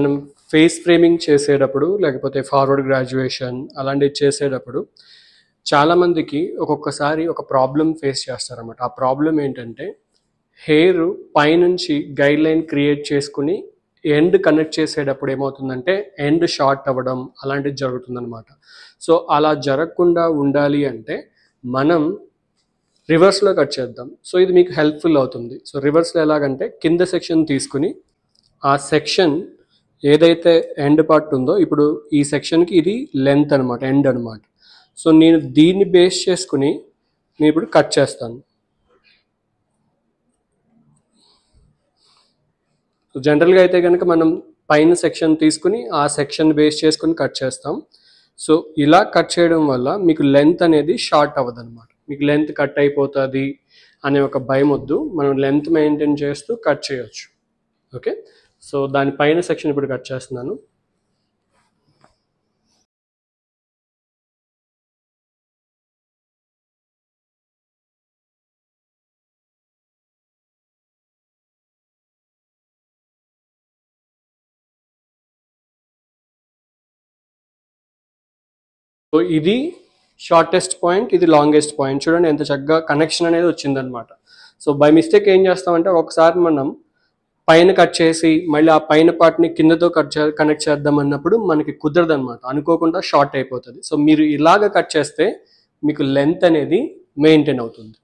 మనం face framing చేసేటప్పుడు లేకపోతే ఫార్వర్డ్ గ్రాడ్యుయేషన్ అలాంటివి చేసేటప్పుడు చాలామందికి ఒక్కొక్కసారి ఒక ప్రాబ్లం ఫేస్ చేస్తారన్నమాట. ఆ ప్రాబ్లం ఏంటంటే హెయిర్ పైనుంచి గైడ్ లైన్ క్రియేట్ చేసుకుని ఎండ్ కనెక్ట్ చేసేటప్పుడు ఏమవుతుందంటే ఎండ్ షార్ట్ అవ్వడం అలాంటిది జరుగుతుందన్నమాట. సో అలా జరగకుండా ఉండాలి అంటే మనం రివర్స్లో కట్ చేద్దాం. సో ఇది మీకు హెల్ప్ఫుల్ అవుతుంది. సో రివర్స్లో ఎలాగంటే కింద సెక్షన్ తీసుకుని ఆ సెక్షన్ ఏదైతే ఎండ్ పార్ట్ ఉందో ఇప్పుడు ఈ సెక్షన్కి ఇది లెంత్ అనమాట, ఎండ్ అనమాట. సో నేను దీన్ని బేస్ చేసుకుని నేను ఇప్పుడు కట్ చేస్తాను. సో జనరల్గా అయితే కనుక మనం పైన సెక్షన్ తీసుకుని ఆ సెక్షన్ బేస్ చేసుకుని కట్ చేస్తాం. సో ఇలా కట్ చేయడం వల్ల మీకు లెంత్ అనేది షార్ట్ అవ్వదు అనమాట. మీకు లెంత్ కట్ అయిపోతుంది అనే ఒక భయం వద్దు. మనం లెంత్ మెయింటైన్ చేస్తూ కట్ చేయొచ్చు. ఓకే, సో దాని పైన సెక్షన్ ఇప్పుడు కట్ చేస్తున్నాను. సో ఇది షార్టెస్ట్ పాయింట్, ఇది లాంగెస్ట్ పాయింట్. చూడండి ఎంత చక్కగా కనెక్షన్ అనేది వచ్చిందనమాట. సో బై మిస్టేక్ ఏం చేస్తామంటే ఒకసారి మనం పైన కట్ చేసి మళ్ళీ ఆ పైన పార్ట్ని కిందతో కనెక్ట్ చేద్దాం అన్నప్పుడు మనకి కుదరదు అనమాట, అనుకోకుండా షార్ట్ అయిపోతుంది. సో మీరు ఇలాగ కట్ చేస్తే మీకు లెంత్ అనేది మెయింటైన్ అవుతుంది.